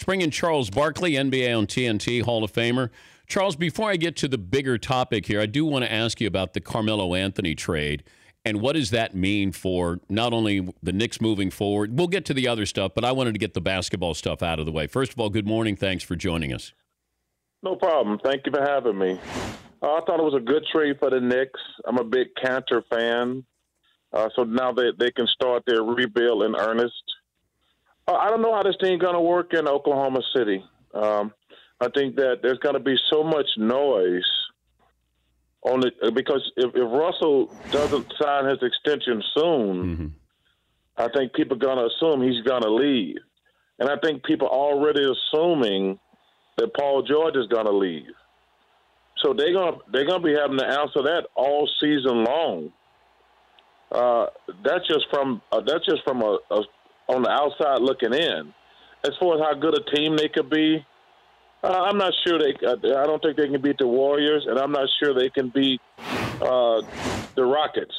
Let's bring in Charles Barkley, NBA on TNT, Hall of Famer. Charles, before I get to the bigger topic here, I do want to ask you about the Carmelo Anthony trade and what does that mean for not only the Knicks moving forward. We'll get to the other stuff, but I wanted to get the basketball stuff out of the way. First of all, good morning. Thanks for joining us. No problem. Thank you for having me. I thought it was a good trade for the Knicks. I'm a big Cantor fan. So now they can start their rebuild in earnest. I don't know how this thing's going to work in Oklahoma City. I think that there's going to be so much noise on it because if Russell doesn't sign his extension soon, I think people are going to assume he's going to leave. And I think people are already assuming that Paul George is going to leave. So they're going to be having to answer that all season long. That's just from on the outside looking in. As far as how good a team they could be, I'm not sure I don't think they can beat the Warriors, and I'm not sure they can beat the Rockets.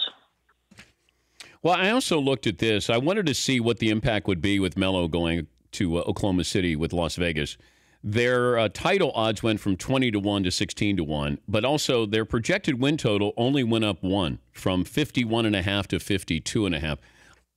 Well, I also looked at this. I wanted to see what the impact would be with Melo going to Oklahoma City with Las Vegas. Their title odds went from 20-1 to 16-1, but also their projected win total only went up one, from 51.5 to 52.5.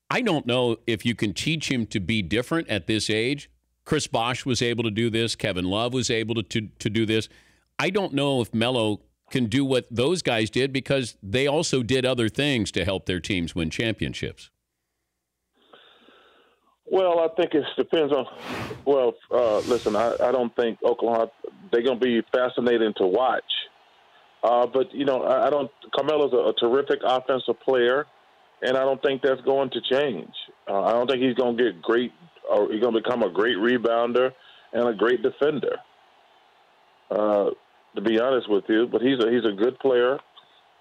I don't know if you can teach him to be different at this age. Chris Bosh was able to do this. Kevin Love was able to do this. I don't know if Melo can do what those guys did because they also did other things to help their teams win championships. Well, I think it depends on. Well, listen, I don't think Oklahoma they're going to be fascinating to watch. But I don't. Carmelo's a terrific offensive player, and I don't think that's going to change. I don't think he's going to get great, or he's going to become a great rebounder and a great defender. To be honest with you, but he's a good player.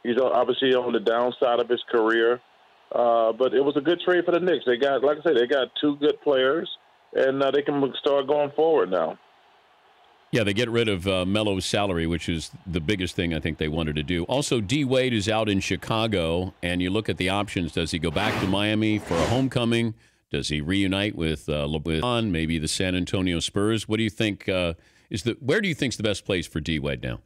He's obviously on the downside of his career. But it was a good trade for the Knicks. They got, like I said, they got two good players, and they can start going forward now. Yeah, they get rid of Melo's salary, which is the biggest thing I think they wanted to do. Also, D. Wade is out in Chicago, and you look at the options. Does he go back to Miami for a homecoming? Does he reunite with LeBron, maybe the San Antonio Spurs? What do you think where do you think is the best place for D. Wade now?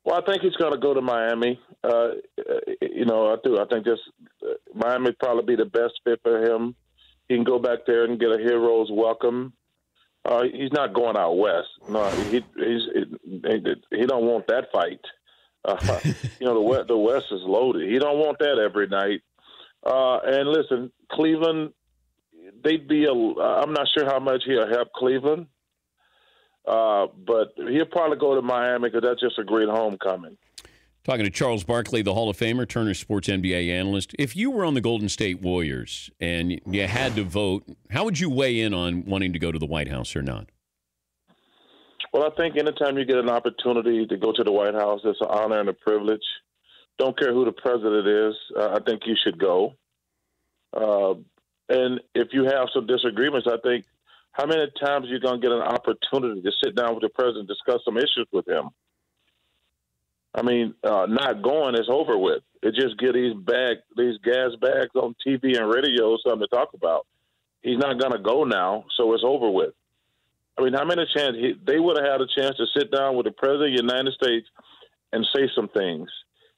Well, I think he's going to go to Miami. I do. I think Miami probably be the best fit for him. He can go back there and get a hero's welcome. He's not going out west. No, he don't want that fight. The West is loaded. He don't want that every night. And listen, Cleveland, I'm not sure how much he'll help Cleveland. But he'll probably go to Miami because that's just a great homecoming. Talking to Charles Barkley, the Hall of Famer, Turner Sports NBA analyst. If you were on the Golden State Warriors and you had to vote, how would you weigh in on wanting to go to the White House or not? Well, I think anytime you get an opportunity to go to the White House, it's an honor and a privilege. Don't care who the president is. I think you should go. And if you have some disagreements, I think how many times are you going to get an opportunity to sit down with the president and discuss some issues with him? I mean, not going is over with. It just get these gas bags on TV and radio, something to talk about. He's not going to go now, so it's over with. I mean, how many chances they would have had a chance to sit down with the president of the United States and say some things.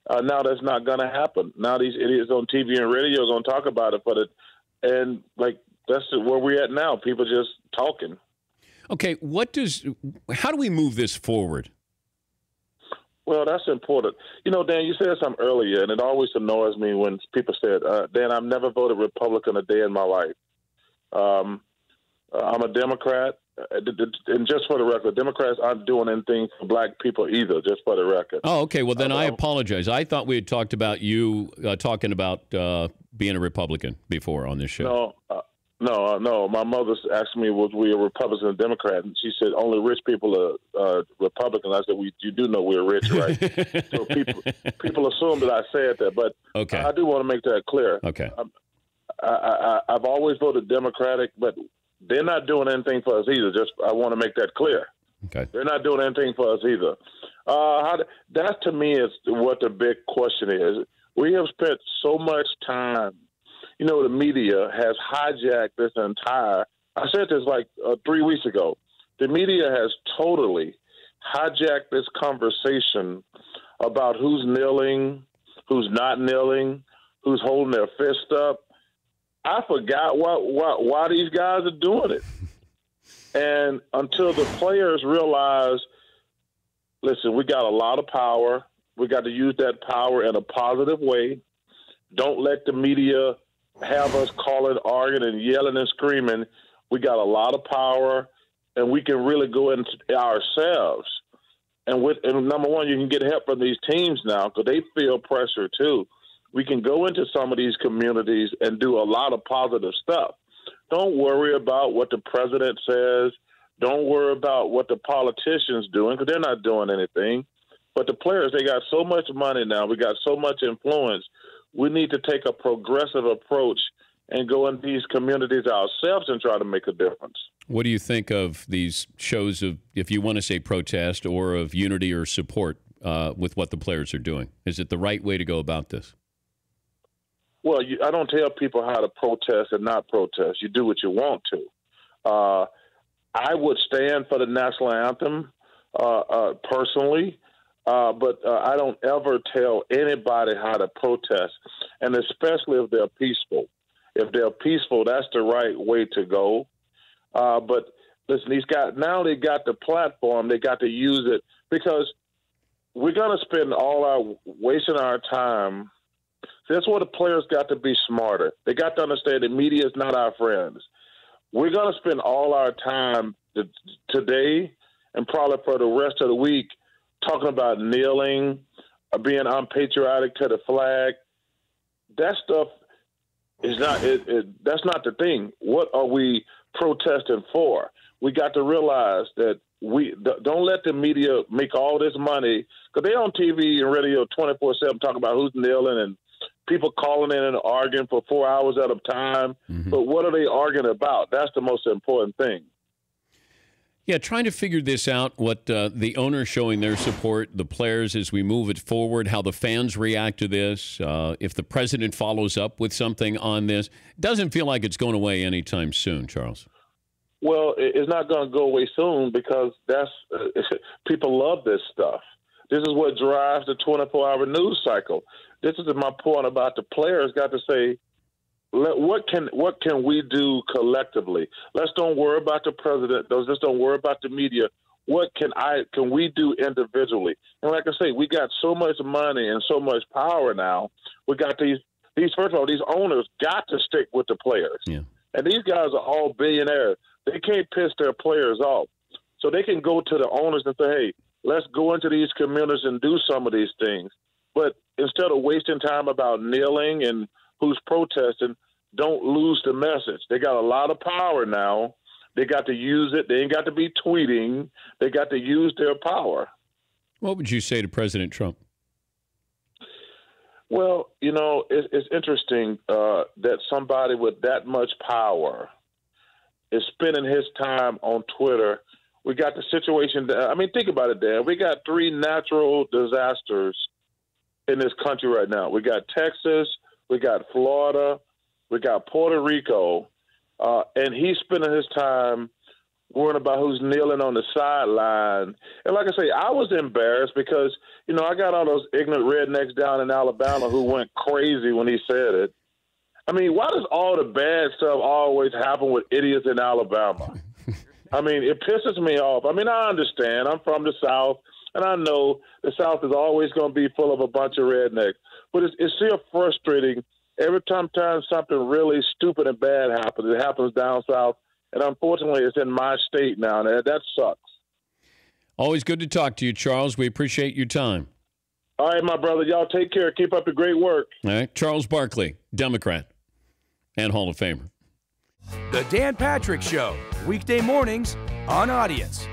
Now that's not going to happen. Now these idiots on TV and radio are going to talk about it, that's where we're at now. People just talking. Okay, how do we move this forward? Well, that's important. Dan, you said something earlier, and it always annoys me when people said, Dan, I've never voted Republican a day in my life. I'm a Democrat, and just for the record, Democrats aren't doing anything for black people either, just for the record. Oh, okay. Well, then I apologize. I thought we had talked about you talking about being a Republican before on this show. No. My mother asked me, was we a Republican or Democrat? And she said, only rich people are Republican. I said, you do know we're rich, right? So people assume that I said that. But okay. I do want to make that clear. Okay. I've always voted Democratic, but they're not doing anything for us either. I want to make that clear. Okay. They're not doing anything for us either. That, to me, is what the big question is. We have spent so much time. The media has hijacked this entire I said this like 3 weeks ago. The media has totally hijacked this conversation about who's kneeling, who's not kneeling, who's holding their fist up. I forgot why these guys are doing it. And until the players realize, listen, we got a lot of power. We got to use that power in a positive way. Don't let the media have us calling, arguing, and yelling and screaming. We got a lot of power, and we can really go into ourselves. And number one, you can get help from these teams now because they feel pressure too. We can go into some of these communities and do a lot of positive stuff. Don't worry about what the president says. Don't worry about what the politicians doing because they're not doing anything. But the players, they got so much money now. We got so much influence. We need to take a progressive approach and go in these communities ourselves and try to make a difference. What do you think of these shows of, if you want to say protest, or of unity or support with what the players are doing? Is it the right way to go about this? Well, I don't tell people how to protest and not protest. You do what you want to. I would stand for the national anthem personally, but I don't ever tell anybody how to protest, and especially if they're peaceful. If they're peaceful, that's the right way to go. But listen, now they got the platform. They got to use it because we're going to spend wasting our time. That's where the players got to be smarter. They got to understand the media is not our friends. We're going to spend all our time today and probably for the rest of the week talking about kneeling, being unpatriotic to the flag. That stuff is not. That's not the thing. What are we protesting for? We got to realize that we don't let the media make all this money because they on TV and radio 24/7 talking about who's kneeling and people calling in and arguing for 4 hours at a time. Mm-hmm. But what are they arguing about? That's the most important thing. Yeah, trying to figure this out, what the owners showing their support, the players as we move it forward, how the fans react to this, if the president follows up with something on this. It doesn't feel like it's going away anytime soon, Charles. Well, it's not going to go away soon because people love this stuff. This is what drives the 24-hour news cycle. This is my point about the players got to say, what can we do collectively? Let's don't worry about the president. Let's don't worry about the media. What can we do individually? And like I say, we got so much money and so much power now. We got these first of all, these owners got to stick with the players. Yeah. And these guys are all billionaires. They can't piss their players off. So they can go to the owners and say, hey, let's go into these communities and do some of these things. But instead of wasting time about kneeling and who's protesting, don't lose the message. They got a lot of power now. They got to use it. They ain't got to be tweeting. They got to use their power. What would you say to President Trump? Well, it's interesting that somebody with that much power is spending his time on Twitter. We got the situation. Think about it, Dan. We got 3 natural disasters in this country right now. We got Texas, we got Florida, we got Puerto Rico, and he's spending his time worrying about who's kneeling on the sideline. And like I say, I was embarrassed because, I got all those ignorant rednecks down in Alabama who went crazy when he said it. Why does all the bad stuff always happen with idiots in Alabama? It pisses me off. I understand. I'm from the South, and I know the South is always going to be full of a bunch of rednecks. But it's still frustrating every time something really stupid and bad happens. It happens down South, and unfortunately it's in my state now, and that sucks. Always good to talk to you, Charles. We appreciate your time. All right, my brother. Y'all take care. Keep up the great work. All right. Charles Barkley, Democrat and Hall of Famer. The Dan Patrick Show, weekday mornings on Audience.